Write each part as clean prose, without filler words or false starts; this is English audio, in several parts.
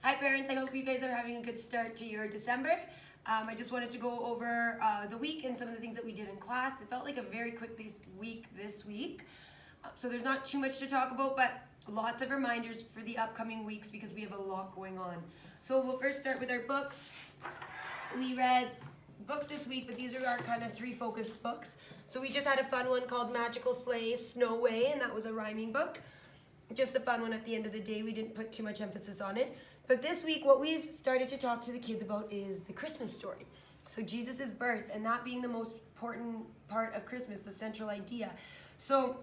Hi parents, I hope you guys are having a good start to your December. I just wanted to go over the week and some of the things that we did in class. It felt like a very quick week this week. So there's not too much to talk about, but lots of reminders for the upcoming weeks because we have a lot going on. So we'll first start with our books. We read books this week, but these are our kind of three focused books. So we just had a fun one called Magical Sleigh Snow Way, and that was a rhyming book. Just a fun one at the end of the day. We didn't put too much emphasis on it. But this week, what we've started to talk to the kids about is the Christmas story. So Jesus' birth, and that being the most important part of Christmas, the central idea. So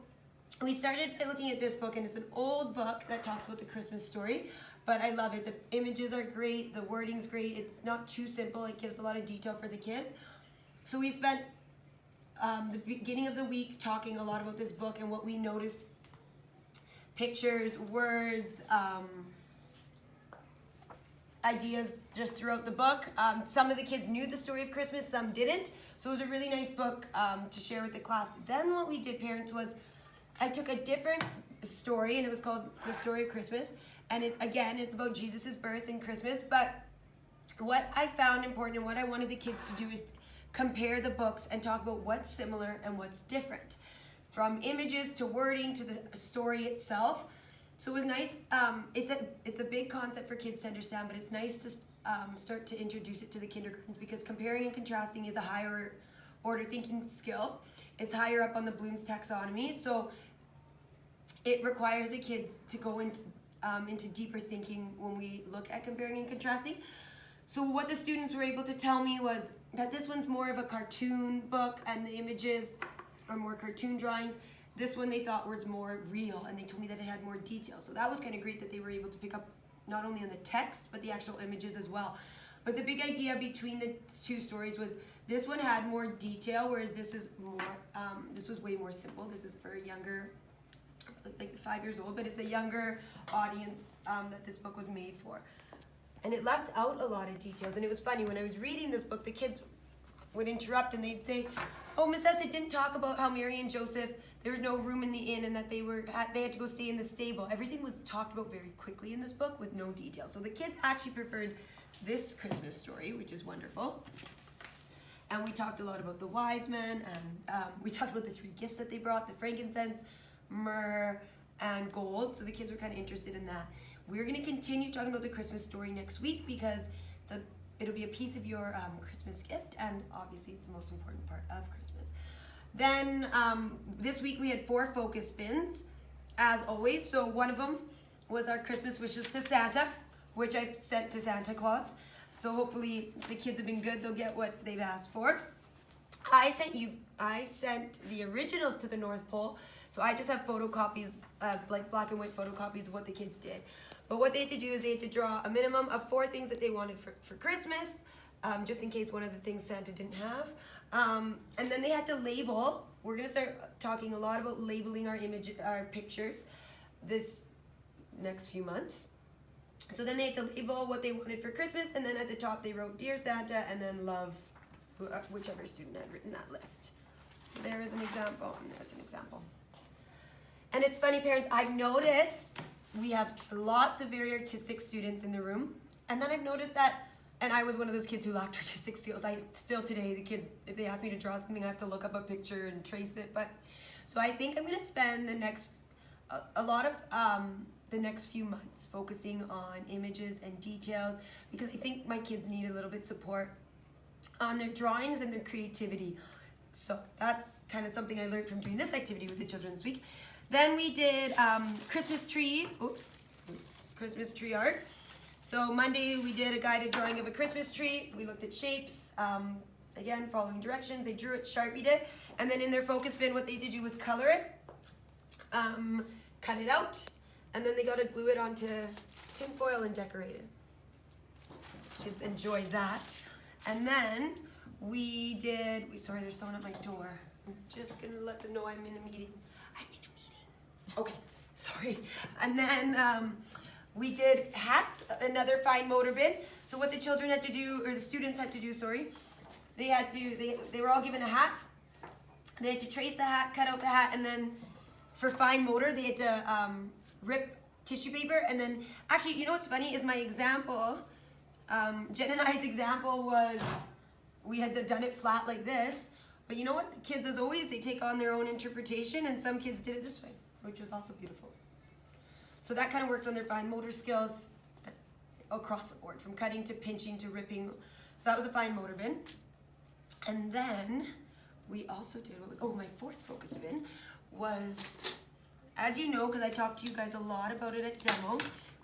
we started looking at this book, and it's an old book that talks about the Christmas story, but I love it. The images are great, the wording's great, it's not too simple, it gives a lot of detail for the kids. So we spent the beginning of the week talking a lot about this book and what we noticed, pictures, words, ideas just throughout the book. Some of the kids knew the story of Christmas, some didn't. So it was a really nice book to share with the class. Then what we did, parents, was I took a different story, and it was called The Story of Christmas. And it's about Jesus' birth and Christmas. But what I found important and what I wanted the kids to do is compare the books and talk about what's similar and what's different. From images to wording to the story itself. So it was nice. It's a big concept for kids to understand, but it's nice to start to introduce it to the kindergartens because comparing and contrasting is a higher order thinking skill. It's higher up on the Bloom's taxonomy, so it requires the kids to go into deeper thinking when we look at comparing and contrasting. So what the students were able to tell me was that this one's more of a cartoon book and the images are more cartoon drawings. This one they thought was more real, and they told me that it had more detail. So that was kind of great that they were able to pick up not only on the text, but the actual images as well. But the big idea between the two stories was this one had more detail, whereas this is more, this was way more simple. This is for a younger, like 5 years old, but it's a younger audience that this book was made for. And it left out a lot of details, and it was funny, when I was reading this book, the kids would interrupt and they'd say, "Oh, Miss S, it didn't talk about how Mary and Joseph, there was no room in the inn and that they had to go stay in the stable." Everything was talked about very quickly in this book with no detail. So the kids actually preferred this Christmas story, which is wonderful. And we talked a lot about the wise men, and we talked about the three gifts that they brought, the frankincense, myrrh, and gold. So the kids were kind of interested in that. We're going to continue talking about the Christmas story next week because it'll be a piece of your Christmas gift, and obviously it's the most important part of Christmas. Then this week we had 4 focus spins, as always. So one of them was our Christmas wishes to Santa, which I've sent to Santa Claus. So hopefully the kids have been good, they'll get what they've asked for. I sent the originals to the North Pole, so I just have photocopies, like black and white photocopies of what the kids did. But what they had to do is they had to draw a minimum of 4 things that they wanted for Christmas, just in case one of the things Santa didn't have. And then they had to label. We're going to start talking a lot about labeling our pictures this next few months. So then they had to label what they wanted for Christmas, and then at the top they wrote Dear Santa and then love whichever student had written that list. So there is an example, and there's an example. And it's funny, parents, I've noticed we have lots of very artistic students in the room, and then I've noticed that, and I was one of those kids who lacked artistic skills. Still today, the kids, if they ask me to draw something, I have to look up a picture and trace it. But so I think I'm going to spend a lot of the next few months focusing on images and details, because I think my kids need a little bit support on their drawings and their creativity. So that's kind of something I learned from doing this activity with the children this week. Then we did Christmas tree art. So Monday we did a guided drawing of a Christmas tree. We looked at shapes, again following directions. They drew it, Sharpied it, and then in their focus bin what they had to do was color it, cut it out, and then they got to glue it onto tin foil and decorate it. Kids enjoyed that. And then sorry, there's someone at my door. I'm just gonna let them know I'm in a meeting. Okay, sorry. And then we did hats, another fine motor bin. So what the children had to do, or the students had to do, sorry, they were all given a hat. They had to trace the hat, cut out the hat, and then for fine motor, they had to rip tissue paper, and then, actually, you know what's funny is my example, Jen and I's example was, we had done it flat like this, but you know what? The kids, as always, they take on their own interpretation, and some kids did it this way, which was also beautiful. So that kind of works on their fine motor skills across the board, from cutting to pinching to ripping. So that was a fine motor bin. And then we also did, my fourth focus bin was, as you know, because I talked to you guys a lot about it at demo,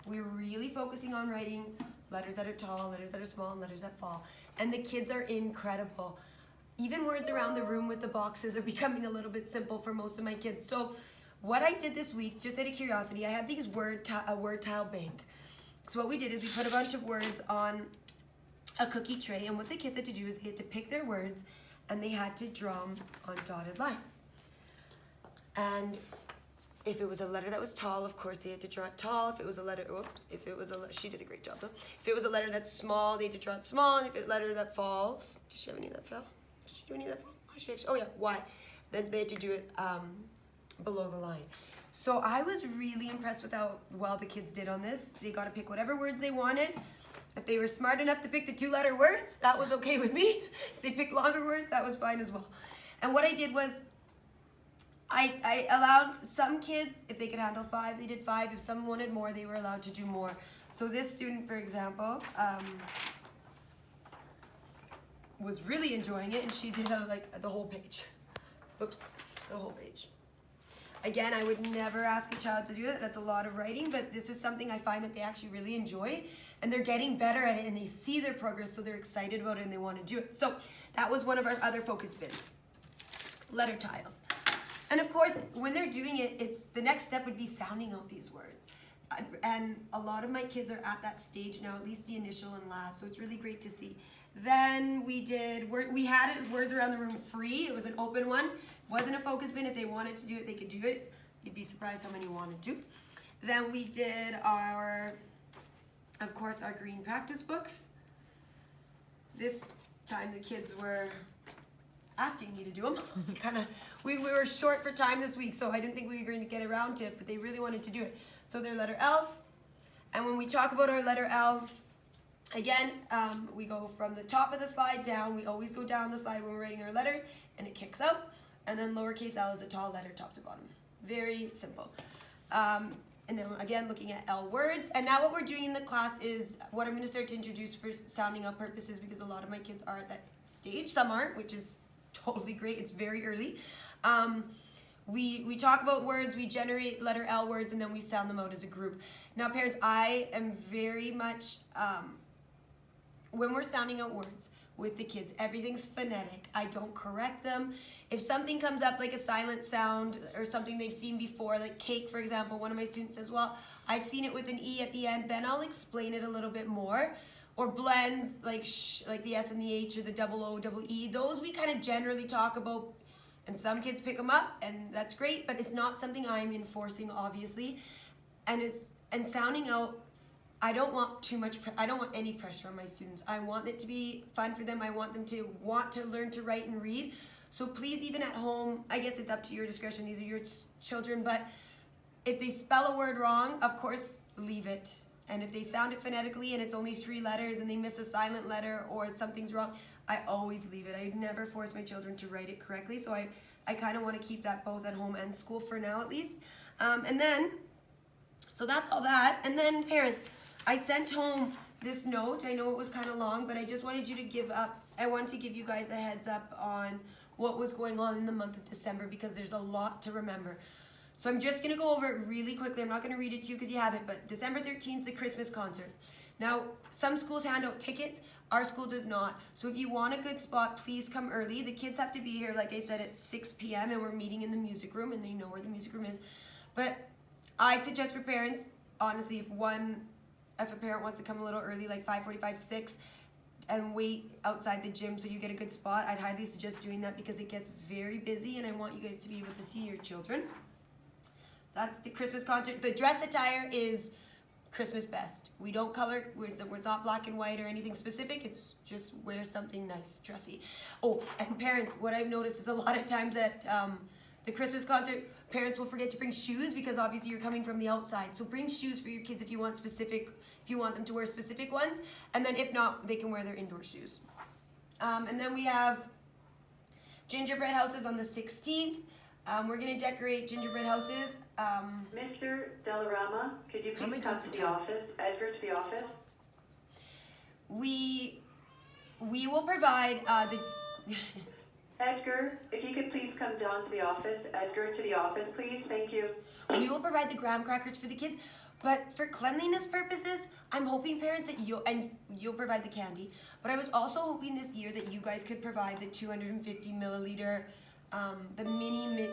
we're really focusing on writing letters that are tall, letters that are small, and letters that fall. And the kids are incredible. Even words around the room with the boxes are becoming a little bit simple for most of my kids. So what I did this week, just out of curiosity, I had these word tile bank. So what we did is we put a bunch of words on a cookie tray, and what the kids had to do is they had to pick their words and they had to draw them on dotted lines. And if it was a letter that was tall, of course they had to draw it tall. If it was a letter, she did a great job though. If it was a letter that's small, they had to draw it small. And if it's a letter that falls, did she have any that fell? Did she do any that fall? Oh yeah, Y. Then they had to do it below the line. So I was really impressed with how well the kids did on this. They got to pick whatever words they wanted. If they were smart enough to pick the 2-letter words, that was okay with me. If they picked longer words, that was fine as well. And what I did was, I allowed some kids, if they could handle 5, they did 5. If some wanted more, they were allowed to do more. So this student, for example, was really enjoying it, and she did the whole page. Oops, the whole page. Again, I would never ask a child to do that. That's a lot of writing, but this is something I find that they actually really enjoy, and they're getting better at it, and they see their progress, so they're excited about it and they want to do it. So that was one of our other focus bins. Letter tiles. And of course, when they're doing it, the next step would be sounding out these words. And a lot of my kids are at that stage now, at least the initial and last, so it's really great to see. Then we had words around the room free. It was an open one. Wasn't a focus bin. If they wanted to do it, they could do it. You'd be surprised how many wanted to. Then we did of course, our green practice books. This time the kids were asking me to do them. We were short for time this week, so I didn't think we were going to get around to it, but they really wanted to do it. So they're letter L's. And when we talk about our letter L, again, we go from the top of the slide down. We always go down the slide when we're writing our letters, and it kicks out. And then lowercase l is a tall letter top to bottom. Very simple. And then again, looking at L words. And now what we're doing in the class is what I'm going to start to introduce for sounding out purposes, because a lot of my kids are at that stage. Some aren't, which is totally great. It's very early. We talk about words, we generate letter L words, and then we sound them out as a group. Now, parents, I am very much, when we're sounding out words with the kids, everything's phonetic. I don't correct them. If something comes up like a silent sound or something they've seen before, like cake, for example, one of my students says, well, I've seen it with an E at the end, then I'll explain it a little bit more. Or blends, like the S and the H or the double O, double E. Those we kind of generally talk about, and some kids pick them up, and that's great, but it's not something I'm enforcing, obviously. And sounding out, I don't want too much, I don't want any pressure on my students. I want it to be fun for them. I want them to want to learn to write and read. So please, even at home, I guess it's up to your discretion. These are your children, but if they spell a word wrong, of course, leave it. And if they sound it phonetically and it's only 3 letters and they miss a silent letter or something's wrong, I always leave it. I never force my children to write it correctly. So I kind of want to keep that both at home and school for now, at least. And then, so that's all that. And then parents, I sent home this note. I know it was kind of long, but I just wanted you to I wanted to give you guys a heads up on what was going on in the month of December, because there's a lot to remember. So I'm just going to go over it really quickly. I'm not going to read it to you because you have it, but December 13th, the Christmas concert. Now, some schools hand out tickets. Our school does not. So if you want a good spot, please come early. The kids have to be here, like I said, at 6 p.m. and we're meeting in the music room, and they know where the music room is. But I'd suggest for parents, honestly, if a parent wants to come a little early, like 5:45, 6, and wait outside the gym so you get a good spot, I'd highly suggest doing that, because it gets very busy and I want you guys to be able to see your children. That's the Christmas concert. The dress attire is Christmas best. We don't color, it's not black and white or anything specific. It's just wear something nice, dressy. Oh, and parents, what I've noticed is a lot of times at the Christmas concert, parents will forget to bring shoes because obviously you're coming from the outside. So bring shoes for your kids if you want them to wear specific ones. And then if not, they can wear their indoor shoes. And then we have gingerbread houses on the 16th. We're going to decorate gingerbread houses. Mr. Delarama, could you please come to the office? Edgar, to the office. We will provide the... Edgar, if you could please come down to the office. Edgar, to the office, please. Thank you. We will provide the graham crackers for the kids, but for cleanliness purposes, I'm hoping parents that you'll provide the candy. But I was also hoping this year that you guys could provide the 250 milliliter, the mini.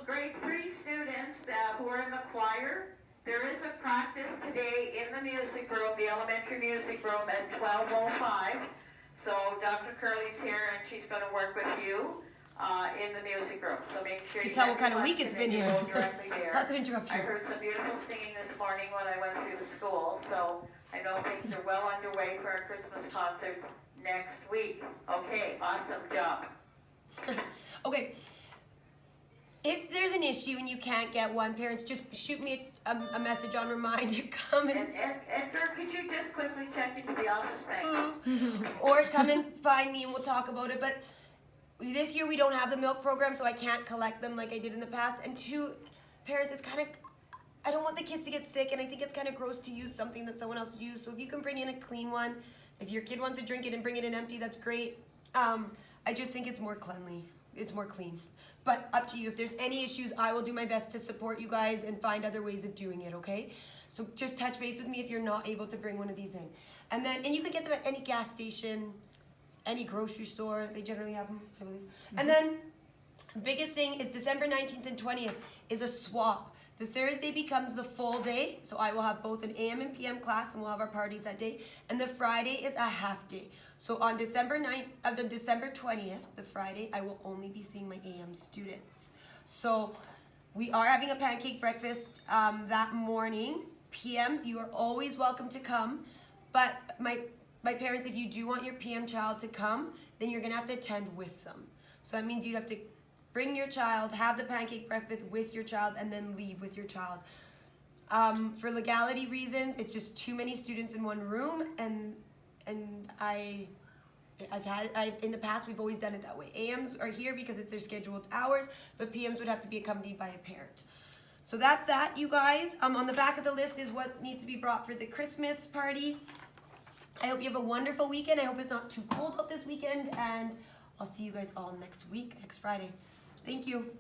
Grade 3 students who are in the choir. There is a practice today in the music room, the elementary music room at 12:05. So Dr. Curley's here and she's going to work with you in the music room. So make sure you tell what kind of week it's been here. Go directly there. Lots of interruptions. I heard some beautiful singing this morning when I went through the school. So I know things are well underway for our Christmas concerts next week. Okay, awesome job. Okay. If there's an issue and you can't get one, parents, just shoot me a message on Remind to come and Edgar, could you just quickly check into the office? Thanks. or come and find me and we'll talk about it. But this year we don't have the milk program, so I can't collect them like I did in the past. And two, parents, it's kind of, I don't want the kids to get sick, and I think it's kind of gross to use something that someone else used. So if you can bring in a clean one, if your kid wants to drink it and bring it in empty, that's great. I just think it's more cleanly. It's more clean. But up to you. If there's any issues, I will do my best to support you guys and find other ways of doing it, okay? So just touch base with me if you're not able to bring one of these in. And then, you can get them at any gas station, any grocery store. They generally have them, I believe. Mm-hmm. And then, biggest thing is December 19th and 20th is a swap. The Thursday becomes the full day, so I will have both an AM and PM class, and we'll have our parties that day. And the Friday is a half day. So on December 20th, the Friday, I will only be seeing my AM students. So we are having a pancake breakfast that morning. PMs, you are always welcome to come. But my parents, if you do want your PM child to come, then you're gonna have to attend with them. So that means you'd have to bring your child, have the pancake breakfast with your child, and then leave with your child. For legality reasons, it's just too many students in one room, and in the past, we've always done it that way. AMs are here because it's their scheduled hours, but PMs would have to be accompanied by a parent. So that's that, you guys. On the back of the list is what needs to be brought for the Christmas party. I hope you have a wonderful weekend. I hope it's not too cold out this weekend, and I'll see you guys all next week, next Friday. Thank you.